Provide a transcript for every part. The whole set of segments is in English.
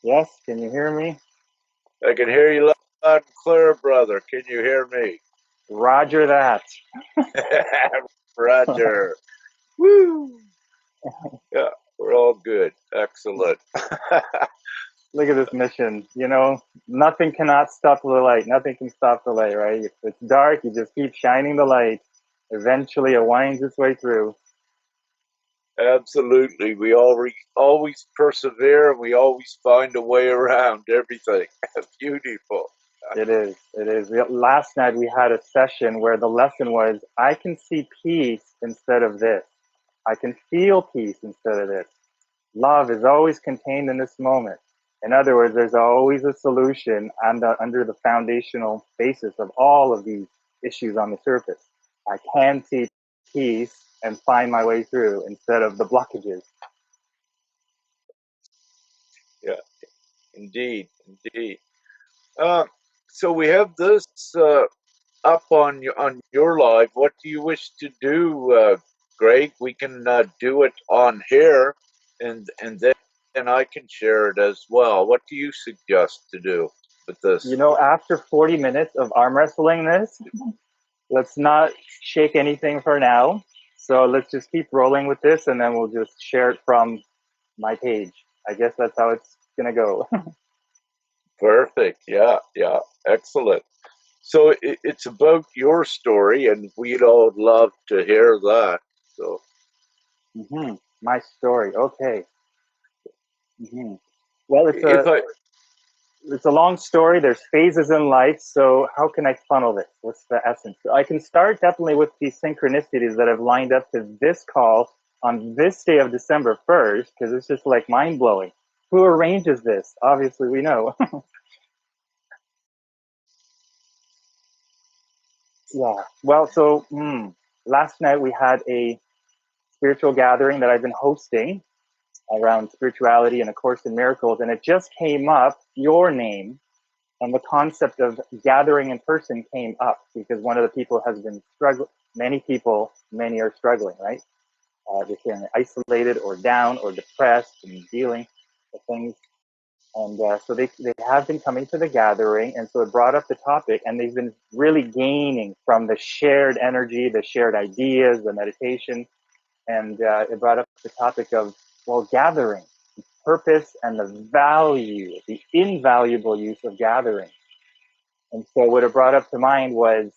Yes, can you hear me? I can hear you loud and clear, brother. Can you hear me? Roger that. Roger. Woo. Yeah, we're all good. Excellent. Look at this mission. Nothing cannot stop the light. Nothing can stop the light, right? If it's dark, you just keep shining the light. Eventually, it winds its way through. Absolutely. We always persevere and we always find a way around everything. Beautiful. It is. It is. Last night, we had a session where the lesson was I can see peace instead of this. I can feel peace instead of this. Love is always contained in this moment. In other words, there's always a solution under the foundational basis of all of these issues on the surface. I can see peace and find my way through instead of the blockages. Yeah, indeed. Indeed. Uh, so we have this uh, up on your live. What do you wish to do, Greg? We can do it on here, and then I can share it as well. What do you suggest to do with this? After 40 minutes of arm wrestling this, let's not shake anything for now. So let's just keep rolling with this and then we'll just share it from my page. I guess that's how it's going to go. Perfect. Yeah, yeah, excellent. So it's about your story, and we'd all love to hear that. So My story. Okay. hmm Well, it's if a I it's a long story. There's phases in life. So how can I funnel this? What's the essence? So I can start definitely with these synchronicities that have lined up to this call on this day of December 1st, because it's just like mind blowing. Who arranges this? Obviously, we know. Yeah. Well, so last night we had a spiritual gathering that I've been hosting around spirituality and A Course in Miracles, and it just came up your name, and the concept of gathering in person came up because one of the people has been struggling. Many are struggling, right? They're feeling isolated or down or depressed and dealing with things. And so they have been coming to the gathering, and so it brought up the topic, and they've been really gaining from the shared energy, the shared ideas, the meditation, and it brought up the topic of, well, gathering, purpose, and the value, the invaluable use of gathering. And so what it brought up to mind was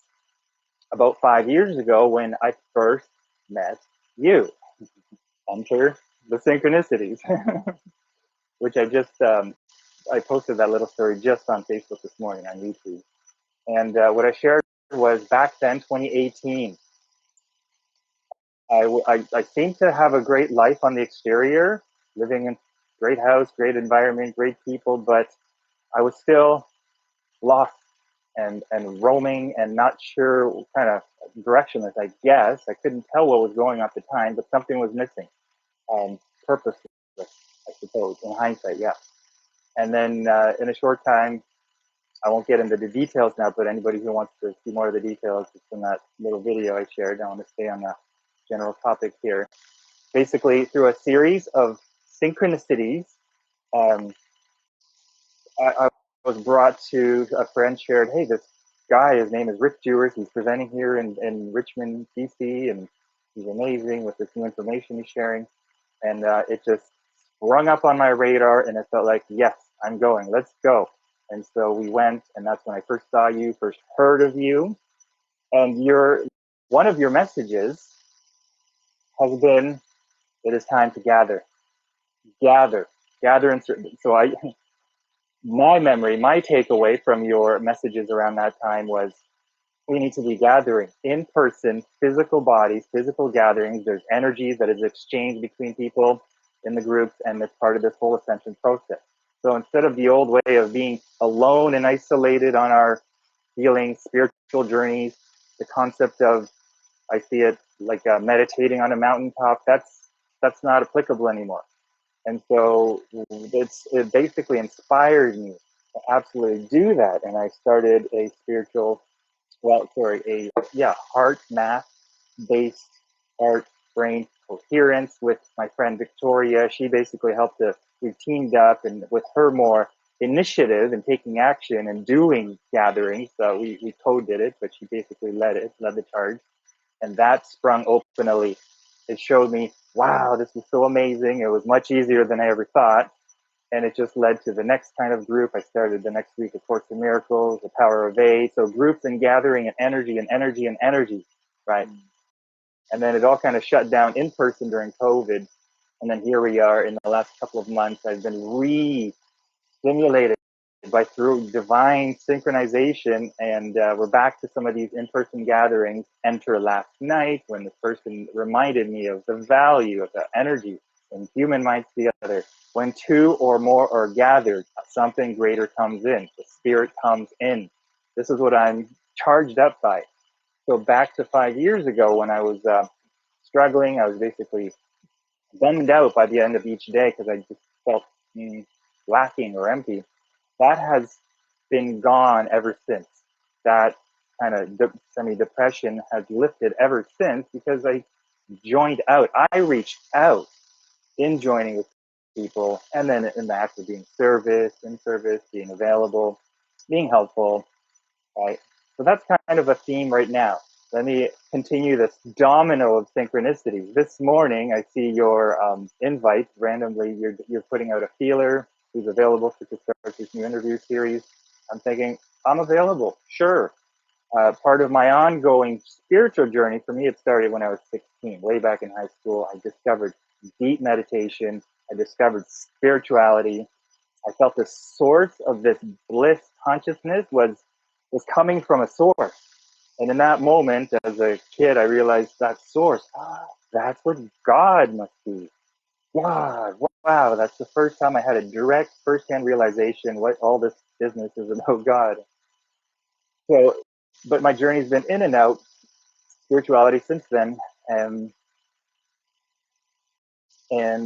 about 5 years ago when I first met you. Enter the synchronicities, which I posted that little story just on Facebook this morning on YouTube. And what I shared was back then, 2018, I seemed to have a great life on the exterior, living in great house, great environment, great people, but I was still lost and roaming and not sure kind of directionless, I guess. I couldn't tell what was going on at the time, but something was missing. Purposeless, I suppose, in hindsight, yeah. And then in a short time, I won't get into the details now, but anybody who wants to see more of the details, it's in that little video I shared. I want to stay on the general topic here. Basically, through a series of synchronicities, um, I was brought to a friend shared, hey, this guy, his name is Rick Dewars. He's presenting here in Richmond, BC, and he's amazing with this new information he's sharing. And it just sprung up on my radar, and it felt like, yes, I'm going. Let's go. And so we went, and that's when I first saw you, first heard of you. And one of your messages has been, it is time to gather, gather. So my memory, my takeaway from your messages around that time was we need to be gathering in person, physical bodies, physical gatherings. There's energies that is exchanged between people in the groups, and that's part of this whole ascension process. So instead of the old way of being alone and isolated on our healing spiritual journeys, the concept of, I see it like meditating on a mountaintop, that's not applicable anymore. And so it basically inspired me to absolutely do that. And I started a spiritual, well, sorry, a, yeah, heart math based heart brain coherence with my friend Victoria. She basically helped to, we teamed up, and with her more initiative and taking action and doing gatherings. We co-did it, but she basically led the charge. And that sprung openly. It showed me, wow, this is so amazing. It was much easier than I ever thought. And it just led to the next kind of group. I started the next week, A Course in Miracles, The Power of A. So groups and gathering and energy and energy and energy, right? And then it all kind of shut down in person during COVID. And then here we are in the last couple of months. I've been stimulated by through divine synchronization, and we're back to some of these in-person gatherings. Enter last night when this person reminded me of the value of the energy and human minds together. When two or more are gathered, something greater comes in. The spirit comes in. This is what I'm charged up by. So back to 5 years ago when I was struggling, I was basically bummed out by the end of each day because I just felt lacking or empty. That has been gone ever since. That kind of semi-depression has lifted ever since because I joined out. I reached out in joining with people, and then in the act of being in service, being available, being helpful, right? So that's kind of a theme right now. Let me continue this domino of synchronicities. This morning, I see your invite. Randomly, you're putting out a feeler who's available to start this new interview series. I'm thinking, I'm available, sure. Part of my ongoing spiritual journey, for me, it started when I was 16, way back in high school. I discovered deep meditation. I discovered spirituality. I felt the source of this bliss consciousness was coming from a source. And in that moment, as a kid, I realized that source, that's what God must be. God, wow, that's the first time I had a direct first-hand realization what all this business is about God. So, but my journey's been in and out spirituality since then, and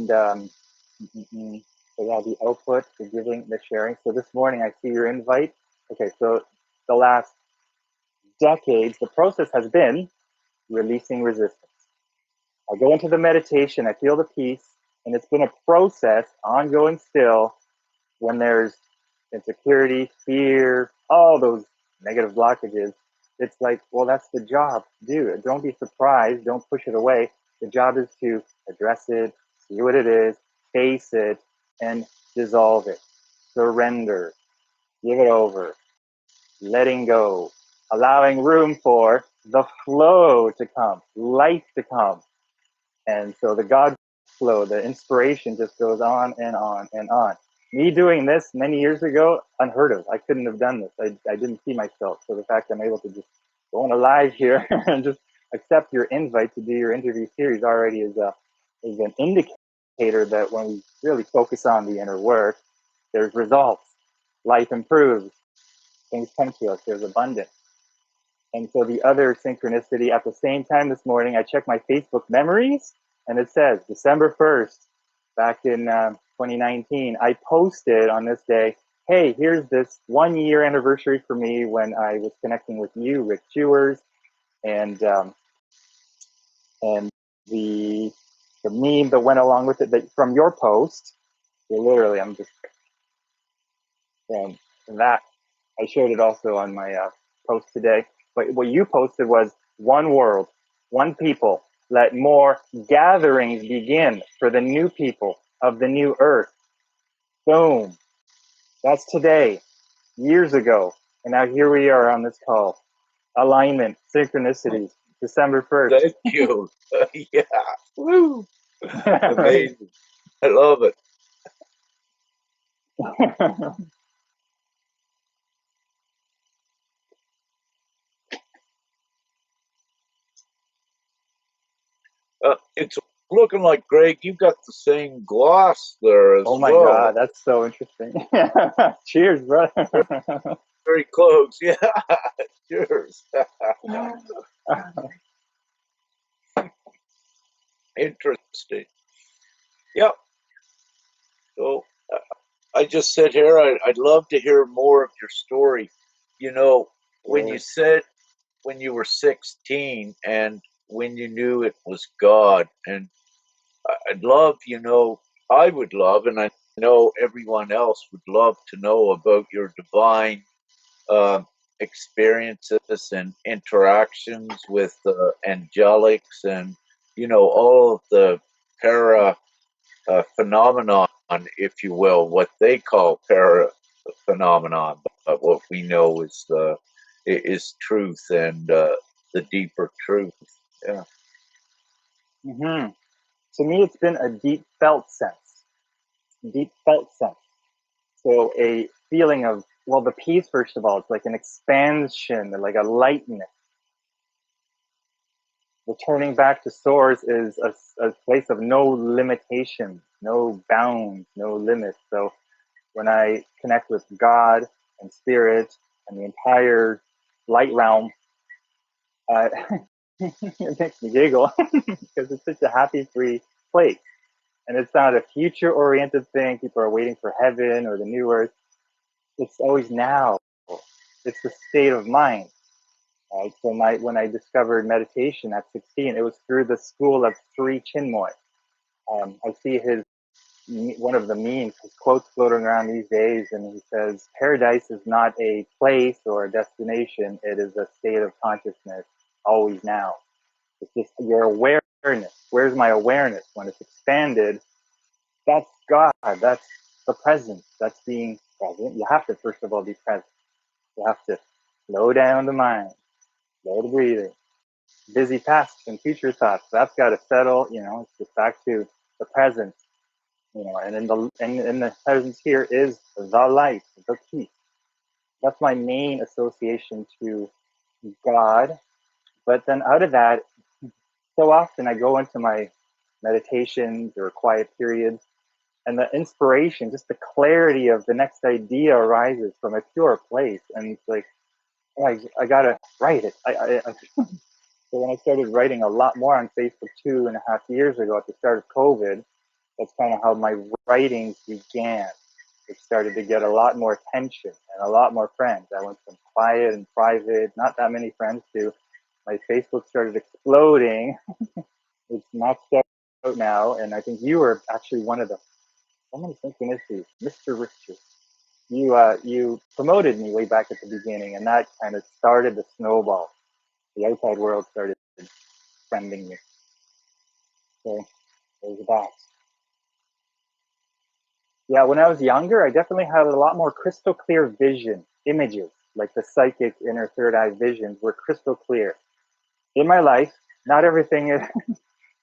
so yeah, the output, the giving, the sharing. So this morning I see your invite. Okay, so the last decades, the process has been releasing resistance. I go into the meditation, I feel the peace, and it's been a process, ongoing still, when there's insecurity, fear, all those negative blockages. It's like, well, that's the job. Do it. Don't be surprised. Don't push it away. The job is to address it, see what it is, face it, and dissolve it. Surrender. Give it over. Letting go. Allowing room for the flow to come, life to come. And so the God flow, the inspiration just goes on and on and on. Me doing this many years ago, unheard of. I couldn't have done this. I didn't see myself. So the fact I'm able to just go on alive here and just accept your invite to do your interview series already is an indicator that when we really focus on the inner work, there's results. Life improves. Things come to us. There's abundance. And so the other synchronicity, at the same time this morning, I checked my Facebook memories, and it says December 1st, back in 2019, I posted on this day, hey, here's this 1 year anniversary for me when I was connecting with you, Rick Chewers, and and the the meme that went along with it that from your post, literally, I'm just saying that I showed it also on my post today. But what you posted was one world, one people. Let more gatherings begin for the new people of the new earth. Boom. That's today, years ago. And now here we are on this call. Alignment, synchronicities, December 1st. Thank you. Yeah. Woo. Amazing. I love it. It's looking like, Greg, you got the same gloss there as Oh my well. God, that's so interesting. Cheers, brother. Very close. Yeah. Cheers. Interesting. Yep. So I just sit here. I'd love to hear more of your story. You know, when you said when you were 16 and when you knew it was God, and I'd love, I would love, and I know everyone else would love to know about your divine uh, experiences and interactions with angelics and, all of the para phenomenon, if you will, what they call para phenomenon, but what we know is truth and the deeper truth. Yeah. Hmm. To me, it's been a deep felt sense. Deep felt sense. So a feeling of, well, the peace, first of all, it's like an expansion, like a lightness. Returning back to source is a place of no limitation, no bounds, no limits. So when I connect with God and spirit and the entire light realm, uh, it makes me giggle because it's such a happy, free place. And it's not a future oriented thing. People are waiting for heaven or the new earth. It's always now. It's the state of mind. Right? So when I discovered meditation at 16, it was through the school of Sri Chinmoy. I see one of the memes, his quotes floating around these days, and he says, "Paradise is not a place or a destination; it is a state of consciousness, always now. It's just your awareness. Where's my awareness? When it's expanded, that's God. That's the presence. That's being present. You have to first of all be present. You have to slow down the mind, slow the breathing, busy past and future thoughts. That's got to settle. It's just back to the present. And in the presence here is the light, the peace. That's my main association to God. But then out of that, so often I go into my meditations or quiet periods, and the inspiration, just the clarity of the next idea arises from a pure place, and it's like, oh, I gotta write it. So when I started writing a lot more on Facebook 2.5 years ago at the start of COVID, that's kind of how my writings began. It started to get a lot more attention and a lot more friends. I went from quiet and private, not that many friends, to my Facebook started exploding. It's maxed out now, and I think you were actually one of the, how many synchronicities, Mr. Richard. You promoted me way back at the beginning, and that kind of started the snowball. The outside world started friending me. So there's that. Yeah, when I was younger, I definitely had a lot more crystal clear vision, images, like the psychic inner third eye visions were crystal clear. In my life, not everything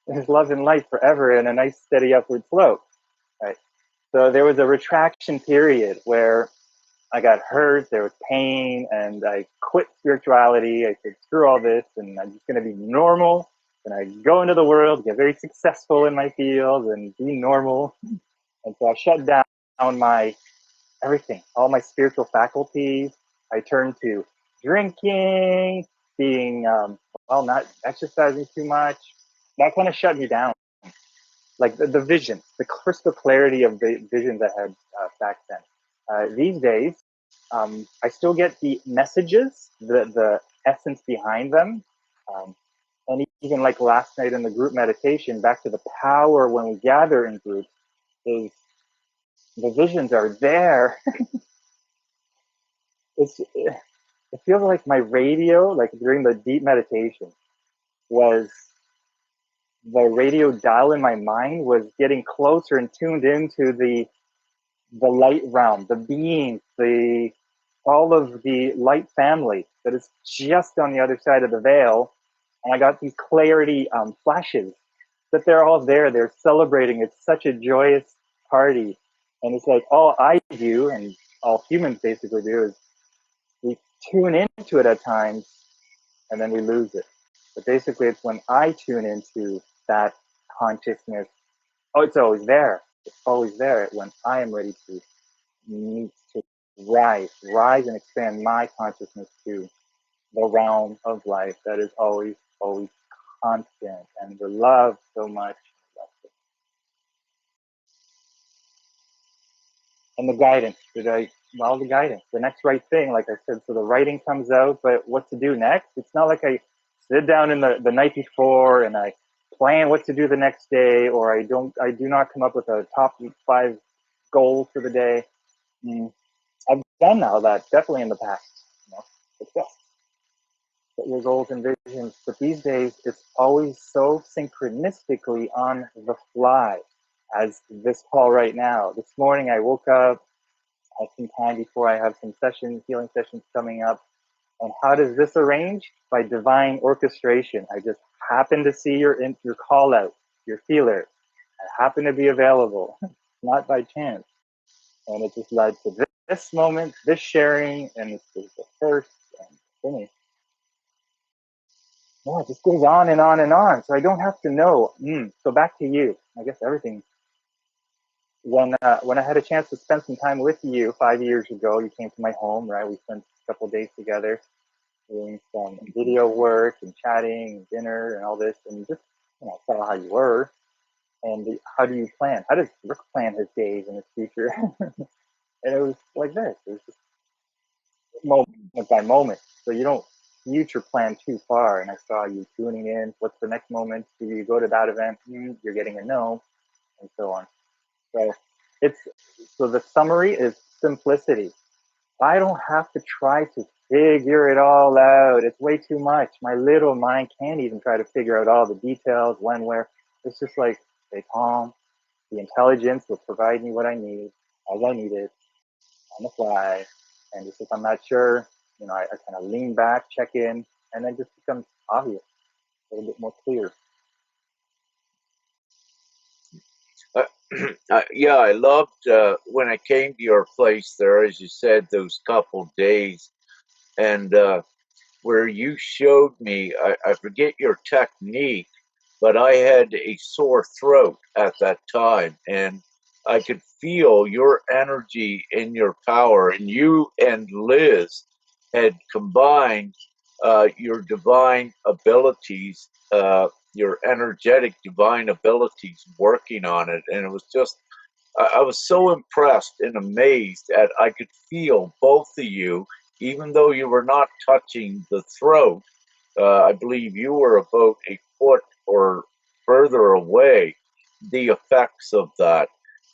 is love and light forever and a nice steady upward slope. Right. So there was a retraction period where I got hurt, there was pain, and I quit spirituality. I said, screw all this, and I'm just going to be normal. And I go into the world, get very successful in my field, and be normal. And so I shut down my everything, all my spiritual faculties. I turned to drinking, being, not exercising too much. That kind of shut me down. Like the vision, the crystal clarity of the visions I had back then. These days, I still get the messages, the essence behind them. Um, and even like last night in the group meditation, back to the power when we gather in groups, is the visions are there. It feels like my radio, like during the deep meditation, was the radio dial in my mind was getting closer and tuned into the light realm, the beings, the all of the light family that is just on the other side of the veil. And I got these clarity flashes that they're all there. They're celebrating. It's such a joyous party. And it's like all I do and all humans basically do is we tune into it at times and then we lose it. But basically, it's when I tune into that consciousness. Oh, it's always there. It's always there when I am ready to meet, to rise and expand my consciousness to the realm of life that is always, always constant. And we love so much. And the guidance, the guidance, the next right thing, like I said, so the writing comes out, but what to do next? It's not like I sit down in the night before and I plan what to do the next day, or I do not come up with a top 5 goal for the day. Mm, I've done all that definitely in the past, you know, success, set your goals and visions. But these days, it's always so synchronistically on the fly, as this call right now. This morning, I woke up, had some time before I have some sessions, healing sessions coming up. And how does this arrange? By divine orchestration. I just happen to see your call out, your feeler. I happen to be available, not by chance. And it just led to this moment, this sharing, and this is the first and finish. Yeah, it just goes on and on and on. So I don't have to know. So back to you. I guess everything. When I had a chance to spend some time with you 5 years ago, you came to my home, right? We spent a couple of days together doing some video work and chatting and dinner and all this, and just saw how you were and how do you plan? How does Rick plan his days in his future? And it was like this. It was just moment by moment. So you don't future plan too far. And I saw you tuning in. What's the next moment? Do you go to that event? You're getting a no, and so on. So it's so the summary is simplicity. I don't have to try to figure it all out. It's way too much. My little mind can't even try to figure out all the details, when, where. It's just like stay calm. The intelligence will provide me what I need as I need it on the fly. And just if I'm not sure, I kind of lean back, check in, and then just becomes obvious, a little bit more clear. Uh, yeah, I loved when I came to your place there, as you said, those couple days, and where you showed me, I forget your technique, but I had a sore throat at that time, and I could feel your energy and your power, and you and Liz had combined your divine abilities, your energetic divine abilities, working on it, and it was just I was so impressed and amazed at I could feel both of you, even though you were not touching the throat. I believe you were about a foot or further away. The effects of that,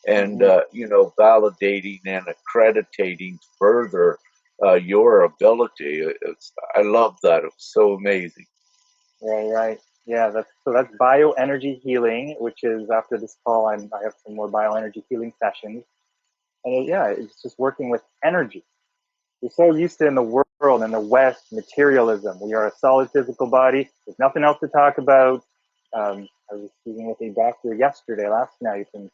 and Mm-hmm. validating and accrediting further your ability. I love that. It was so amazing. Right, right. Yeah, that's bioenergy healing, which is after this call, I have some more bioenergy healing sessions, and yeah, it's just working with energy. We're so used to in the world, in the West, materialism. We are a solid physical body. There's nothing else to talk about. I was speaking with a doctor yesterday, last night, and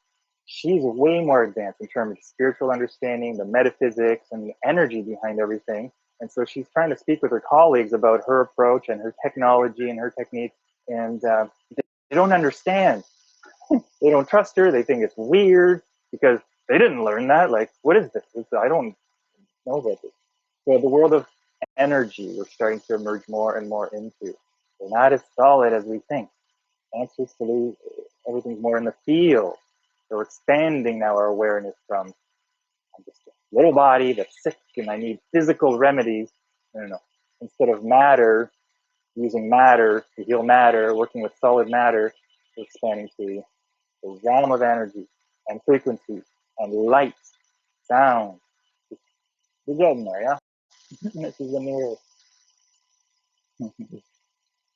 she's way more advanced in terms of spiritual understanding, the metaphysics, and the energy behind everything. And so she's trying to speak with her colleagues about her approach and her technology and her techniques, and they don't understand. They don't trust her. They think it's weird because they didn't learn that. Like, what is this? I don't know about this. So the world of energy we're starting to emerge more and more into. We're not as solid as we think. Answers to everything's more in the field. So we're expanding now our awareness from I'm just a little body that's sick and I need physical remedies. No, no, no. Instead of matter, using matter to heal matter, working with solid matter, we're expanding to the realm of energy and frequency and light, sound. We're getting there, yeah? This is the new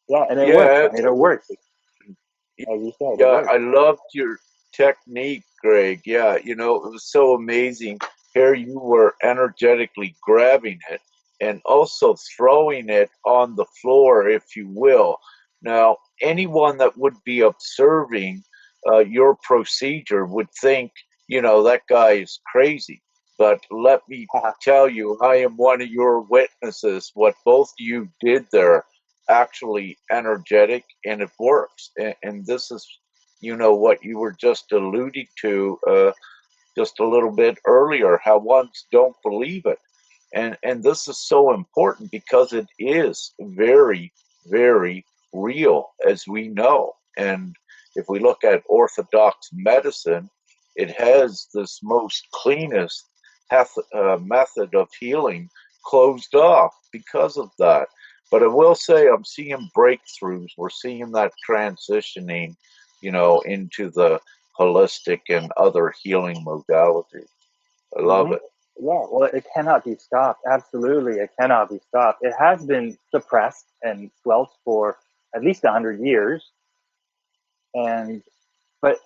Yeah, and it works. Yeah, I mean, it works. absolutely. As you said, it Yeah, works. I loved your technique, Greg. Yeah, it was so amazing. Here you were energetically grabbing it and also throwing it on the floor, if you will. Now, anyone that would be observing your procedure would think, that guy is crazy. But let me tell you, I am one of your witnesses. What both you did there actually energetic and it works. And this is what you were just alluding to just a little bit earlier, how ones don't believe it, and this is so important because it is very, very real, as we know. And if we look at orthodox medicine, it has this most cleanest method of healing closed off because of that. But I will say I'm seeing breakthroughs. We're seeing that transitioning, into the holistic and other healing modalities. I love Hmm. it. Yeah, well, it cannot be stopped. Absolutely, it cannot be stopped. It has been suppressed and squelched for at least 100 years, and but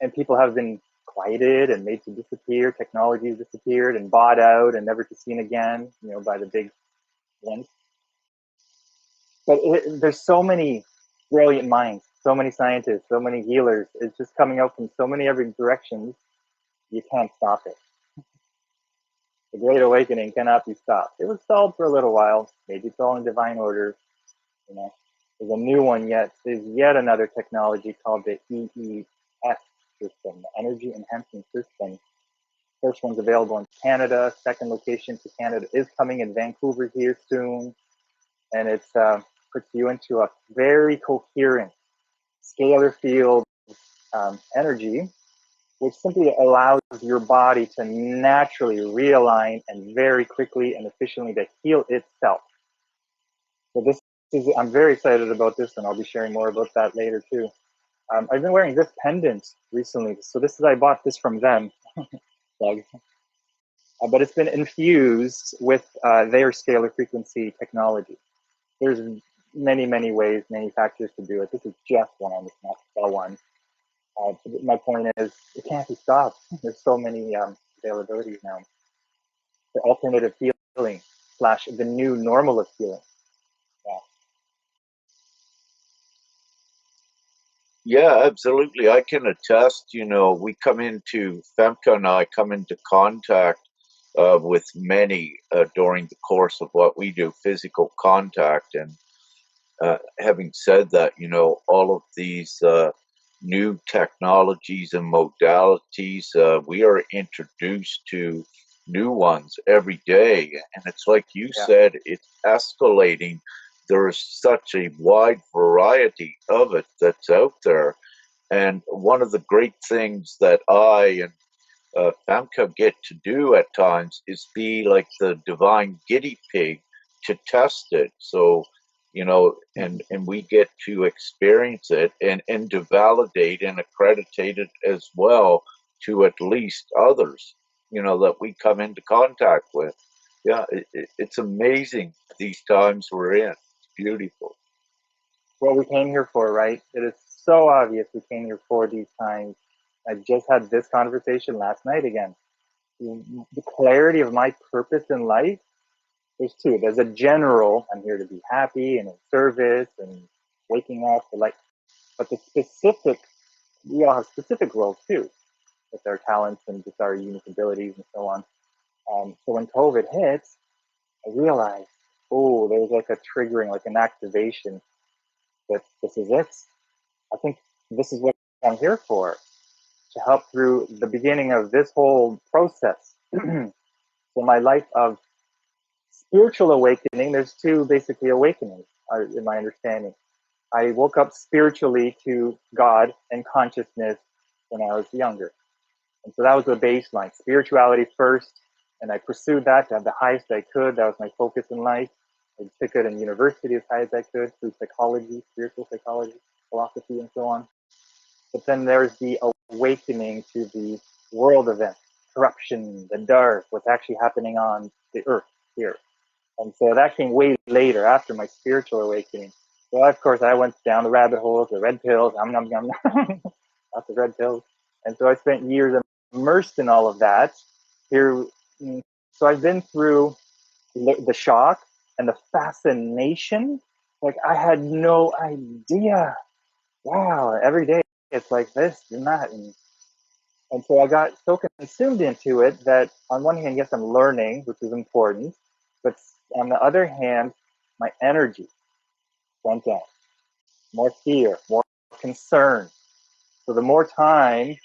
and people have been quieted and made to disappear. Technology has disappeared and bought out and never to be seen again. By the big ones. But there's so many brilliant minds, so many scientists, so many healers. It's just coming out from so many every directions. You can't stop it. The Great Awakening cannot be stopped. It was stalled for a little while. Maybe it's all in divine order. You know, there's a new one yet. There's yet another technology called the EES system, the Energy Enhancement System. First one's available in Canada. Second location to Canada is coming in Vancouver here soon, and it's puts you into a very coherent scalar field energy, which simply allows your body to naturally realign and very quickly and efficiently to heal itself. So this I'm very excited about this, and I'll be sharing more about that later too. I've been wearing this pendant recently, so I bought this from them, but it's been infused with their scalar frequency technology. There's many ways manufacturers to do it. This is just one. It's not the one. My point is, it can't be stopped. There's so many availabilities now. The alternative healing slash the new normal of healing. Yeah. Yeah, absolutely. I can attest, we come into, Femke and I come into contact with many during the course of what we do, physical contact. And having said that, all of these new technologies and modalities, we are introduced to new ones every day. And it's like you Yeah. said, it's escalating. There is such a wide variety of it that's out there. And one of the great things that I and Famke get to do at times is be like the divine guinea pig to test it. So, and we get to experience it and to validate and accreditate it as well to at least others, that we come into contact with. Yeah, it's amazing these times we're in. It's beautiful. What we came here for, right? It is so obvious we came here for these times. I just had this conversation last night again. The clarity of my purpose in life, there's two. There's a general, I'm here to be happy and in service and waking up to life. But the specific, we all have specific roles too, with our talents and just our unique abilities and so on. So when COVID hit, I realized, oh, there's like a triggering, like an activation that this is it. I think this is what I'm here for, to help through the beginning of this whole process. So my life of spiritual awakening, there's two basically awakenings in my understanding. I woke up spiritually to God and consciousness when I was younger. And so that was the baseline. Spirituality first, and I pursued that to have the highest I could. That was my focus in life. I took it in university as high as I could through psychology, spiritual psychology, philosophy, and so on. But then there's the awakening to the world event, corruption, the dark, what's actually happening on the earth here. And so that came way later after my spiritual awakening. So of course I went down the rabbit holes, the red pills, lots of red pills. And so I spent years immersed in all of that. Here, so I've been through the shock and the fascination. Like I had no idea. Wow, every day it's like this and that, and so I got so consumed into it that on one hand, yes, I'm learning, which is important, but on the other hand, my energy went down. More fear, more concern. So the more time,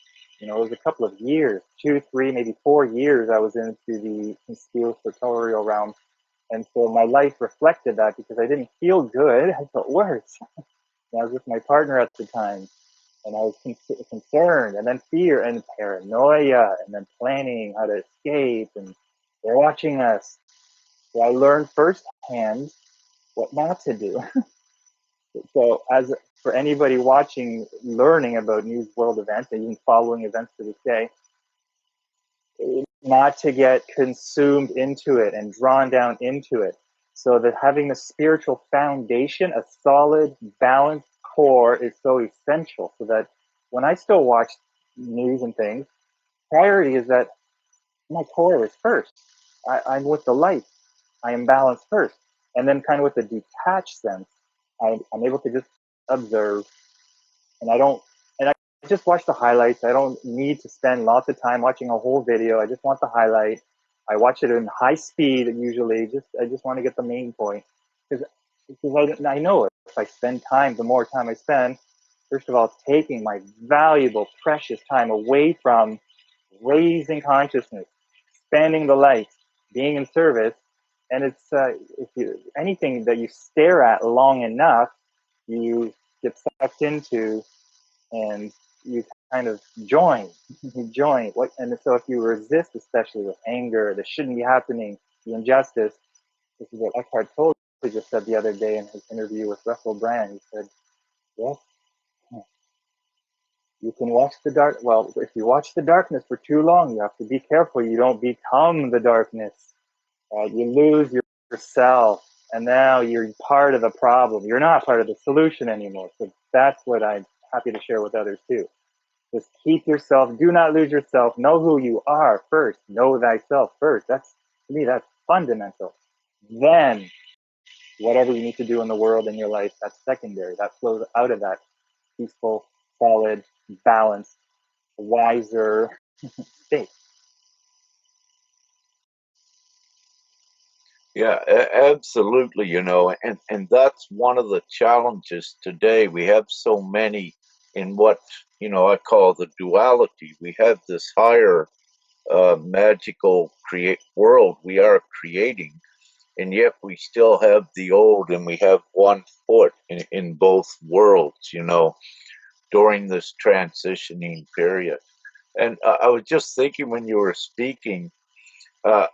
it was a couple of years, 2, 3, maybe 4 years I was into the conspiratorial realm. And so my life reflected that because I didn't feel good. I felt worse. And I was with my partner at the time, and I was concerned, and then fear and paranoia, and then planning how to escape, and they're watching us. So I learned firsthand what not to do. So, as for anybody watching, learning about news world events and even following events to this day, not to get consumed into it and drawn down into it. So that having a spiritual foundation, a solid, balanced core is so essential. So that when I still watch news and things, priority is that my core is first. I'm with the light. I am balanced first. And then kind of with a detached sense, I'm able to just observe, and I just watch the highlights. I don't need to spend lots of time watching a whole video. I just want the highlight. I watch it in high speed usually. I just want to get the main point because I know if I spend time, the more time I spend, first of all, it's taking my valuable, precious time away from raising consciousness, expanding the light, being in service. And it's if you anything that you stare at long enough, you get sucked into, and you kind of join. You join. And so if you resist, especially with anger, this shouldn't be happening, the injustice. This is what Eckhart Tolle just said the other day in his interview with Russell Brand. He said, "Yes, you can watch the dark. Well, if you watch the darkness for too long, you have to be careful. You don't become the darkness. You lose yourself, and now you're part of the problem. You're not part of the solution anymore." So that's what I'm happy to share with others too. Just keep yourself. Do not lose yourself. Know who you are first. Know thyself first. That's, to me, that's fundamental. Then whatever you need to do in the world in your life, that's secondary. That flows out of that peaceful, solid, balanced, wiser state. Yeah, absolutely. And that's one of the challenges today. We have so many in what I call the duality. We have this higher magical create world we are creating, and yet we still have the old, and we have one foot in both worlds. During this transitioning period. And I was just thinking when you were speaking, uh,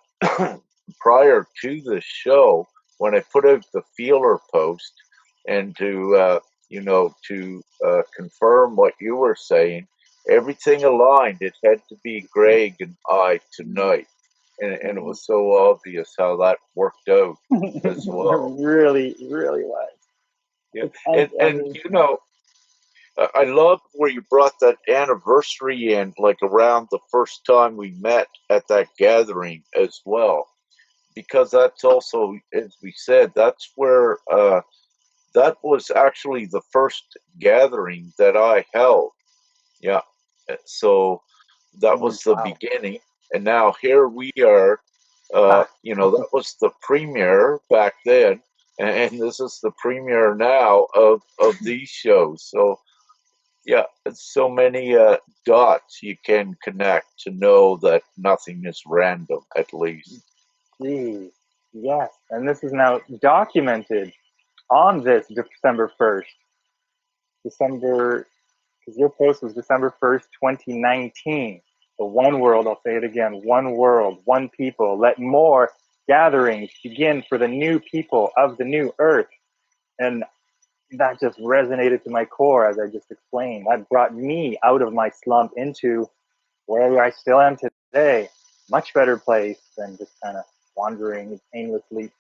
prior to the show, when I put out the feeler post and to confirm what you were saying, everything aligned. It had to be Greg and I tonight, and it was so obvious how that worked out as well. Really, really was. Yeah, and I love where you brought that anniversary in, like around the first time we met at that gathering as well, because that's also, as we said, that's where that was actually the first gathering that I held. Yeah, so that was the Wow. beginning, and now here we are. That was the premiere back then, and this is the premiere now of these shows. So yeah, so many dots you can connect to know that nothing is random, at least. Geez. Yes. And this is now documented on this December 1st. December, because your post was December 1st, 2019. The one world, I'll say it again, one world, one people. Let more gatherings begin for the new people of the new earth. And that just resonated to my core, as I just explained. That brought me out of my slump into where I still am today. Much better place than just kind of wandering aimlessly.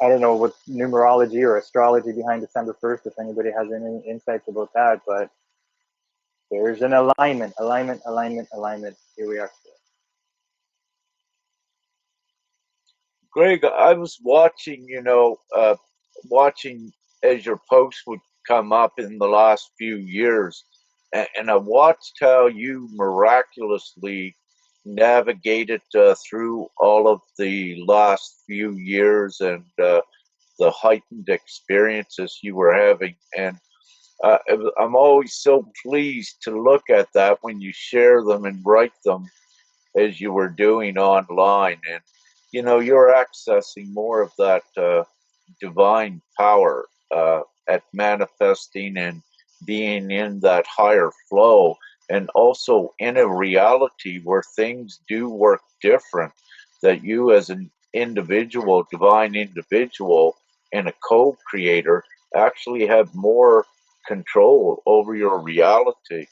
I don't know what numerology or astrology behind December 1st, if anybody has any insights about that, but there's an alignment, alignment, alignment, alignment. Here we are. Greg, I was watching, watching as your posts would come up in the last few years, and I watched how you miraculously navigated through all of the last few years and the heightened experiences you were having. And I'm always so pleased to look at that when you share them and write them as you were doing online. And, you're accessing more of that divine power at manifesting and being in that higher flow, and also in a reality where things do work different, that you as an individual, divine individual, and a co-creator actually have more control over your reality.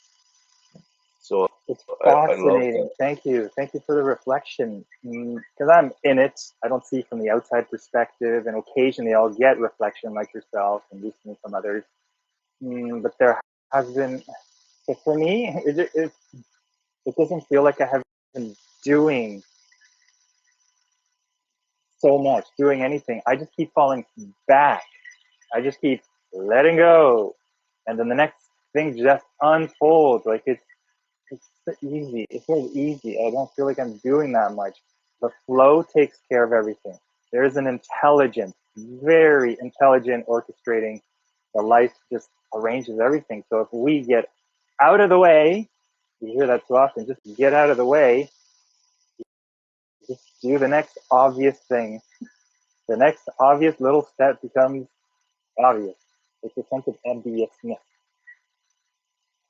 So It's I love fascinating. that. Thank you. Thank you for the reflection. Because I'm in it, I don't see from the outside perspective, and occasionally I'll get reflection like yourself and listening from others. But there has been, so for me, it doesn't feel like I have been doing so much, doing anything. I just keep falling back. I just keep letting go. And then the next thing just unfolds. Like it's so easy. It feels easy. I don't feel like I'm doing that much. The flow takes care of everything. There's an intelligent, very intelligent orchestrating. The life just arranges everything. So if we get out of the way, you hear that so often, just get out of the way, just do the next obvious thing. The next obvious little step becomes obvious. It's a sense of ambiguousness.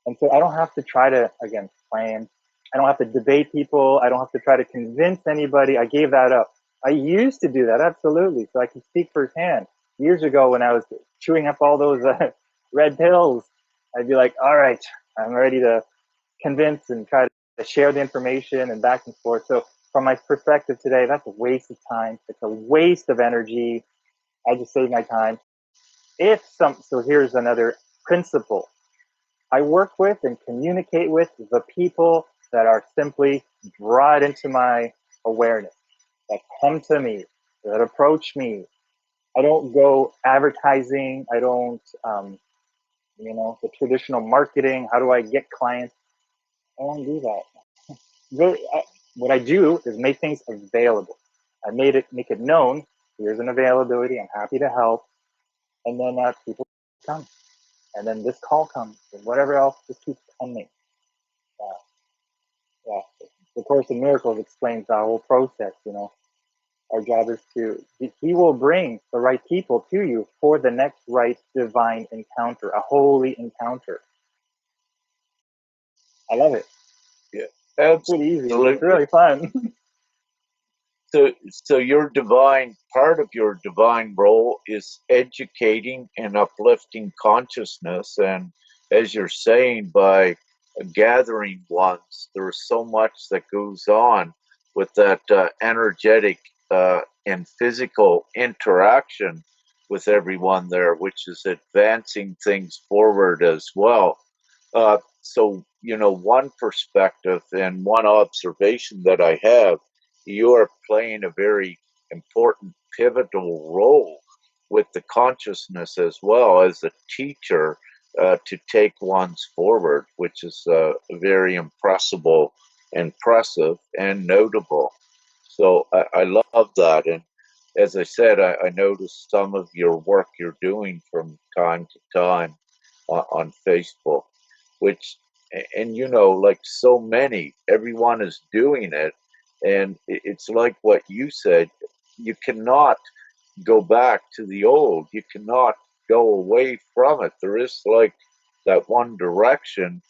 And so I don't have to try to, again, plan. I don't have to debate people. I don't have to try to convince anybody. I gave that up. I used to do that, absolutely. So I can speak firsthand. Years ago, when I was chewing up all those red pills, I'd be like, all right, I'm ready to convince and try to share the information and back and forth. So from my perspective today, that's a waste of time. It's a waste of energy. I just save my time. So here's another principle. I work with and communicate with the people that are simply brought into my awareness, that come to me, that approach me. I don't go advertising. I don't, the traditional marketing. How do I get clients? I don't do that. Really, what I do is make things available. I make it known. Here's an availability. I'm happy to help, and then people come, and then this call comes, and whatever else just keeps coming. Uh, yeah, the Course in Miracles explains the whole process. Our job is He will bring the right people to you for the next right divine encounter, a holy encounter. I love it. Yeah, It's pretty easy. It's absolutely. really fun. So your divine part of your divine role is educating and uplifting consciousness. And as you're saying, by gathering ones, there's so much that goes on with that energetic and physical interaction with everyone there, which is advancing things forward as well. So, one perspective and one observation that I have, you are playing a very important, pivotal role with the consciousness as well as a teacher to take ones forward, which is very impressive and notable. So I love that. And as I said, I noticed some of your work you're doing from time to time on Facebook, which, and like so many, everyone is doing it. And it's like what you said, you cannot go back to the old, you cannot go away from it. There is like that one direction,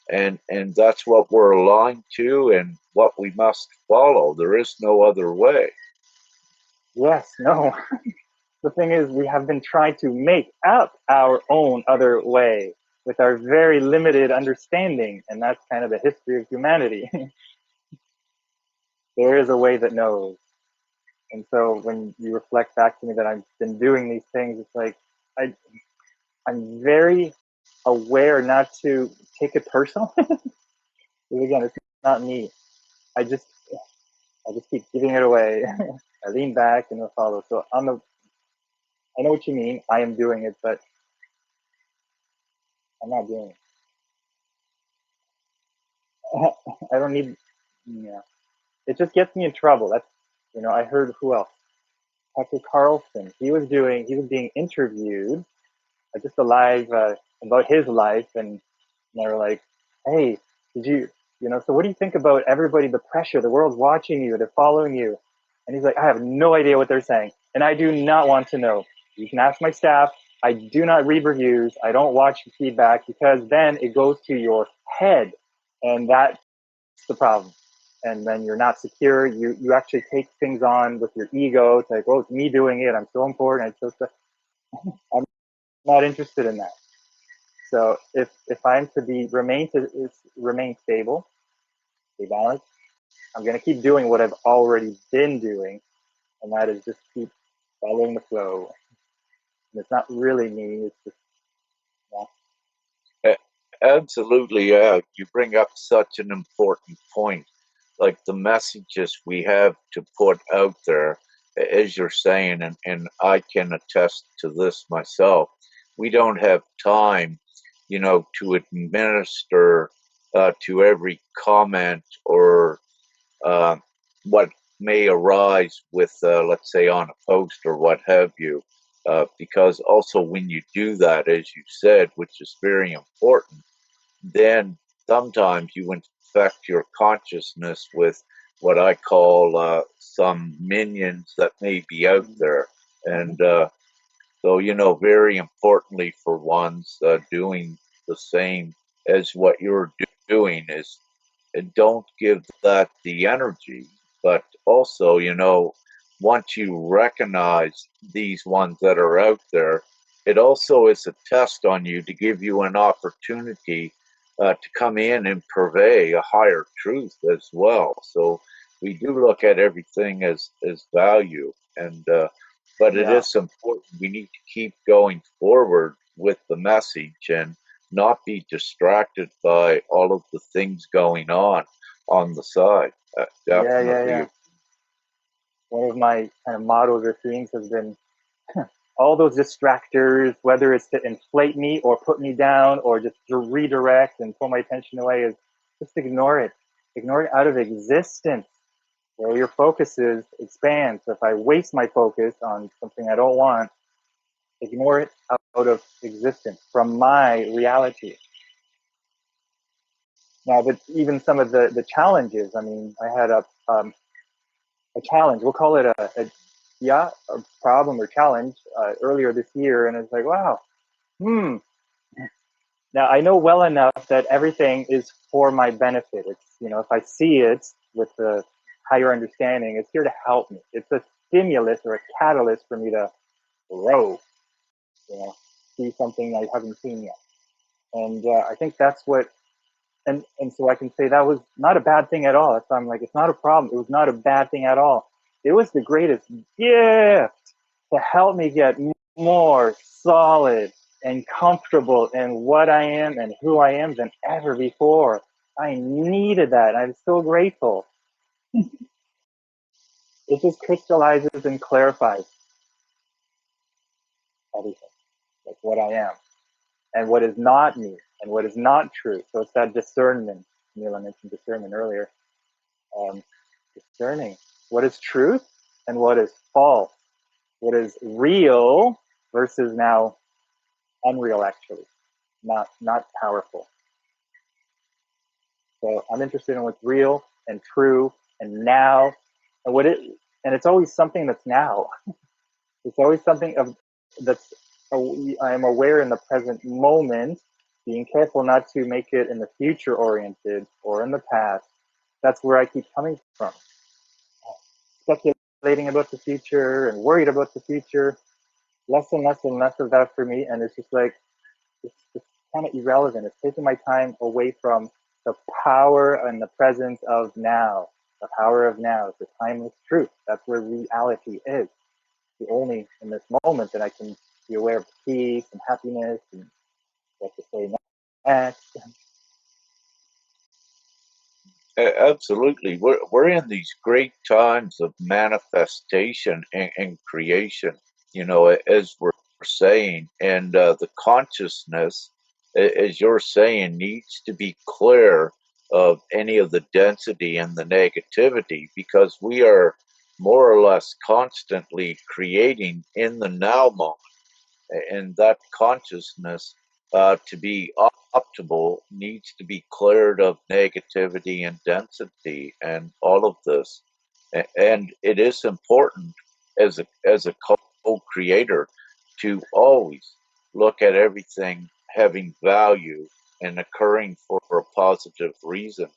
and that's what we're aligned to and what we must follow. There is no other way. Yes, no. The thing is, we have been trying to make up our own other way with our very limited understanding, and that's kind of the history of humanity. There is a way that knows. And so when you reflect back to me that I've been doing these things, it's like I, I'm very aware not to take it personal. Because again, it's not me. I just I just keep giving it away. I lean back and I follow. So I know what you mean. I am doing it, but I'm not doing it. I don't need. Yeah, it just gets me in trouble. I heard who else? Tucker Carlson. He was being interviewed, just a live about his life, and they were like, "Hey, did so what do you think about everybody? The pressure, the world's watching you, they're following you," and he's like, "I have no idea what they're saying, and I do not want to know. You can ask my staff. I do not read reviews. I don't watch feedback because then it goes to your head, and that's the problem. and then you're not secure. You actually take things on with your ego. It's like, oh, it's me doing it. I'm so important. I'm not interested in that. So if I'm to remain stable, be balanced, I'm going to keep doing what I've already been doing, and that is just keep following the flow. And it's not really me. It's just yeah, Absolutely, yeah. You bring up such an important point. Like the messages we have to put out there, as you're saying, and I can attest to this myself. We don't have time, to administer to every comment or uh, what may arise with, let's say, on a post or what have you. Because also, when you do that, as you said, which is very important, then sometimes you infect your consciousness with what I call some minions that may be out there. And so, very importantly for ones doing the same as what you're doing is don't give that the energy. But also, once you recognize these ones that are out there, it also is a test on you to give you an opportunity to come in and purvey a higher truth as well. So we do look at everything as value, and but it yeah, is important. We need to keep going forward with the message and not be distracted by all of the things going on the side. yeah, yeah, Definitely. yeah. One of my kind of mottos or themes has been all those distractors, whether it's to inflate me or put me down or just to redirect and pull my attention away, is just ignore it. Ignore it out of existence. Where your focus is, expand. So if I waste my focus on something I don't want, ignore it out of existence from my reality. Now, but even some of the challenges, I mean, I had a challenge, we'll call it a problem or challenge earlier this year. And it's like, wow, hmm, now I know well enough that everything is for my benefit. It's, if I see it with the higher understanding, it's here to help me. It's a stimulus or a catalyst for me to grow, you know, see something I haven't seen yet. And I think that's what, and so I can say that was not a bad thing at all. That's why I'm like, it's not a problem. It was not a bad thing at all. It was the greatest gift to help me get more solid and comfortable in what I am and who I am than ever before. I needed that. I'm so grateful. It just crystallizes and clarifies everything, like what I am and what is not me and what is not true. So it's that discernment. Neela mentioned discernment earlier. Um, Discerning what is truth and what is false, what is real versus now unreal, actually, not powerful. So I'm interested in what's real and true and now, and and it's always something that's now. It's always something of that's I am aware in the present moment, being careful not to make it in the future oriented or in the past. That's where I keep coming from, speculating about the future and worried about the future. Less and less and less of that for me, and it's just like it's kind of irrelevant. It's taking my time away from the power and the presence of now. The power of now, the timeless truth. That's where reality is. The only in this moment that I can be aware of peace and happiness and what to say next. Absolutely. We're in these great times of manifestation and creation, as we're saying. And the consciousness, as you're saying, needs to be clear of any of the density and the negativity because we are more or less constantly creating in the now moment. And that consciousness to be optimal needs to be cleared of negativity and density and all of this. And it is important as a co-creator to always look at everything having value and occurring for a positive reason.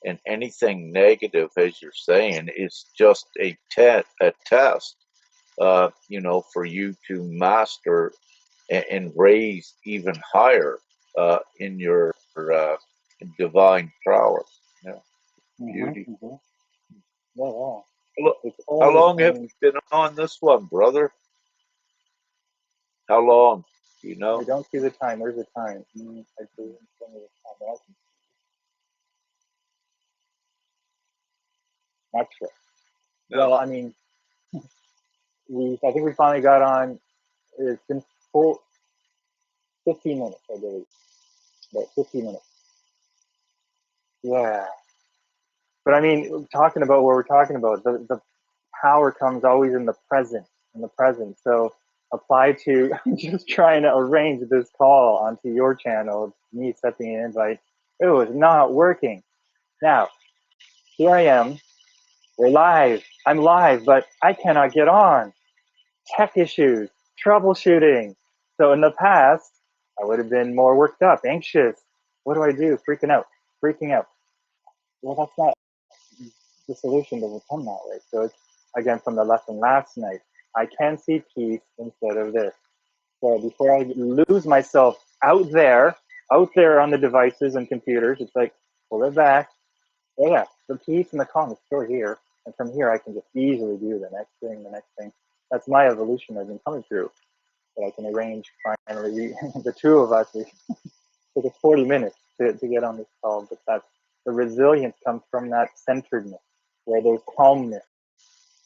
and anything negative, as you're saying, is just a test, for you to master and raise even higher in your divine prowess. Yeah, beauty. Mm-hmm. Yeah, yeah. It's How only, long have you been on this one, brother? How long? Do you I know? don't see the time. Where's the time? I believe it's only the time. Not sure. No. Well, I mean, I think we finally got on. It's been full 15 minutes, I believe. About 15 minutes. Yeah. But I mean, talking about what we're talking about, the power comes always in the present. So apply to just trying to arrange this call onto your channel, me accepting an invite. It was not working. Now, here I am. We're live. I'm live, but I cannot get on. Tech issues, troubleshooting. So in the past, I would have been more worked up, anxious. What do I do? Freaking out. Well, that's not the solution doesn't come that way. So it's again from the lesson last night. I can see peace instead of this. So before I lose myself out there on the devices and computers, it's like pull it back. Oh yeah, the peace and the calm is still here, and from here I can just easily do the next thing, the next thing. That's my evolution I've been coming through. That I can arrange finally the two of us. It took us 40 minutes to get on this call, but that's the resilience comes from that centeredness, where there's calmness,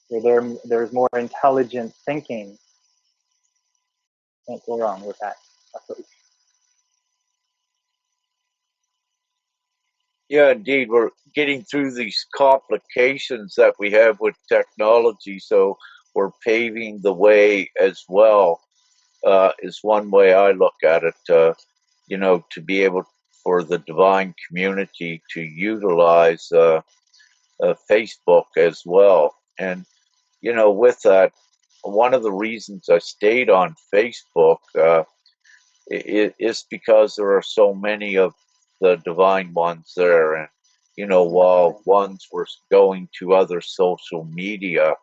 where there's more intelligent thinking. Can't go wrong with that. Yeah, indeed. We're getting through these complications that we have with technology, so we're paving the way as well, is one way I look at it, to be able for the divine community to utilize Facebook as well. And, with that, one of the reasons I stayed on Facebook is because there are so many of the divine ones there. And, while ones were going to other social media,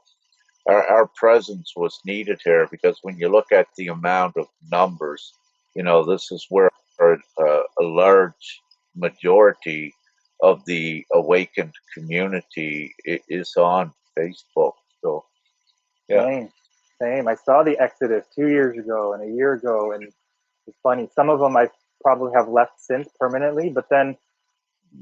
our presence was needed here because when you look at the amount of numbers, this is where a large majority of the awakened community is on Facebook. So, yeah. Same, same. I saw the Exodus 2 years ago and a year ago, and it's funny. Some of them I probably have left since permanently, but then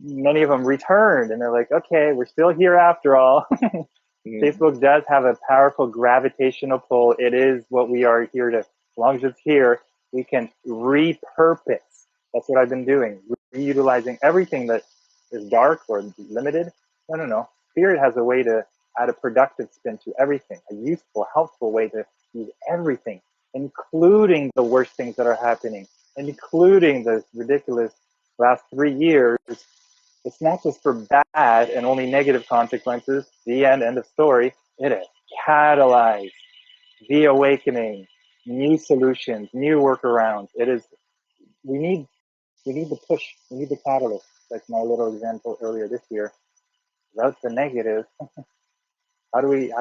many of them returned, and they're like, "Okay, we're still here after all." Mhm. Facebook does have a powerful gravitational pull. It is what we are here to. As long as it's here, we can repurpose. That's what I've been doing, reutilizing everything that is dark or limited. No. Spirit has a way to add a productive spin to everything, a useful, helpful way to use everything, including the worst things that are happening, including the ridiculous last 3 years. It's not just for bad and only negative consequences, the end of story. It has catalyzed the awakening, new solutions, new workarounds. It is, we need, we need the push, we need the catalyst. Like my little example earlier this year. Without the negative, how do we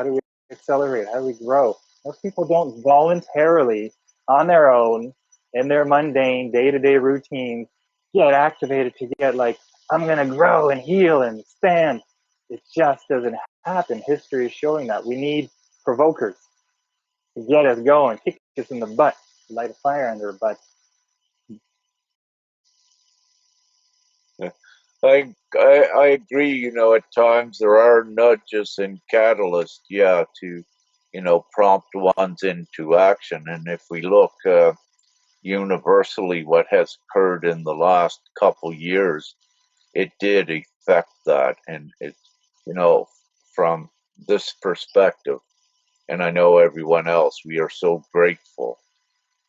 accelerate? How do we grow? Most people don't voluntarily, on their own, in their mundane day-to-day routines, get activated to get like, I'm gonna grow and heal and expand. It just doesn't happen. History is showing that. We need provokers to get us going, kick us in the butt, light a fire under our butts. Yeah. I agree. At times there are nudges and catalysts, yeah, to prompt ones into action. And if we look universally, what has occurred in the last couple years, it did affect that, and it's from this perspective. And I know everyone else. We are so grateful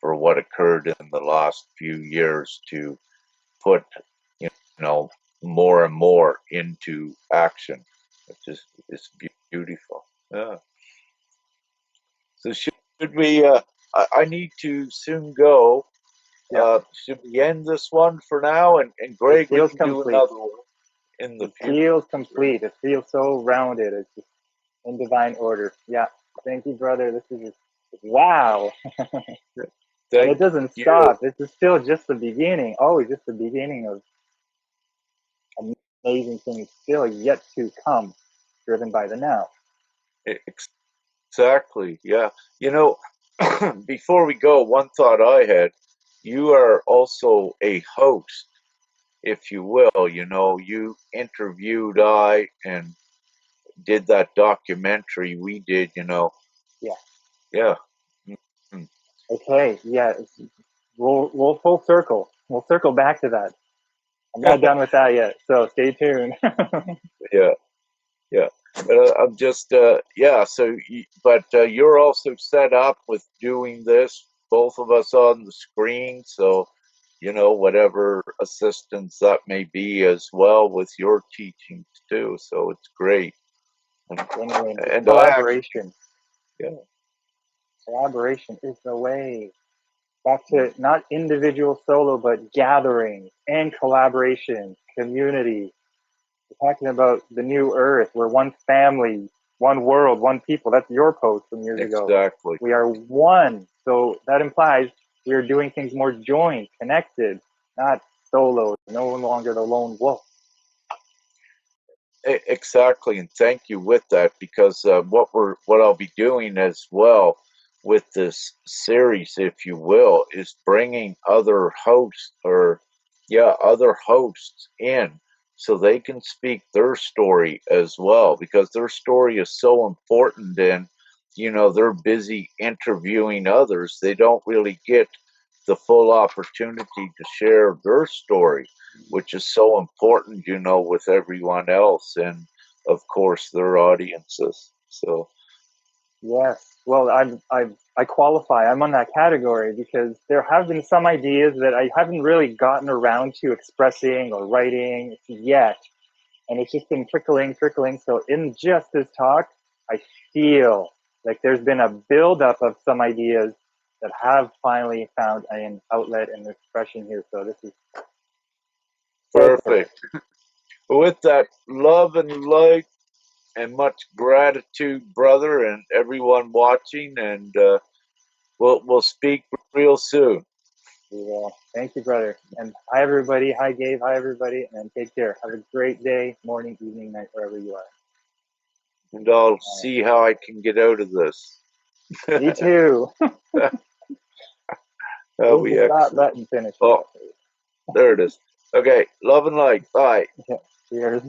for what occurred in the last few years to put you know more and more into action, which is beautiful. Yeah. So should we? I need to soon go. Yeah, Should we end this one for now? And it Greg, we feels can do complete. another one. in the It future. feels complete. It feels so rounded. It's just in divine order. Yeah. Thank you, brother. This is just, wow. And it Thank doesn't you. stop. This is still just the beginning. Always just the beginning of amazing things still yet to come, driven by the now. Exactly. Yeah. You know, before we go, one thought I had, you are also a host, if you will. You know, you interviewed I and did that documentary we did, you know. Yeah. Yeah. Mhm. Okay. Yeah. We'll full circle. We'll circle back to that. I'm not done with that yet. So stay tuned. Yeah. Yeah. I'm just, yeah. So, but you're also set up with doing this, both of us on the screen. So, you know, whatever assistance that may be as well with your teachings too. So it's great. And, Genuine. It's and I actually, collaboration. yeah, Collaboration is the way. Back mm, to not individual solo, but gathering and collaboration, community. We're talking about the new earth. We're one family, one world, one people. That's your post from years ago. exactly. We are one. So that implies we are doing things more joined, connected, not solo, no longer the lone wolf. Exactly, and thank you with that because what I'll be doing as well with this series, if you will, is bringing other hosts or yeah, other hosts in so they can speak their story as well because their story is so important and you know they're busy interviewing others. They don't really get the full opportunity to share their story which is so important, you know, with everyone else and, of course, their audiences. So, Yes. Well, I qualify. I'm on that category because there have been some ideas that I haven't really gotten around to expressing or writing yet, and it's just been trickling. So in just this talk, I feel like there's been a buildup of some ideas that have finally found an outlet and expression here. So this is so perfect. perfect. With that, love and light and much gratitude, brother, and everyone watching. And we'll speak real soon. Yeah. Thank you, brother. And hi, everybody. Hi, Gabe. Hi, everybody. And take care. Have a great day, morning, evening, night, wherever you are. And I'll All right. see how I can get out of this. Me too. That'll Where's be the stop excellent. button? Finish it. Oh, there it is. Okay, love and light. Bye. Yeah. Cheers.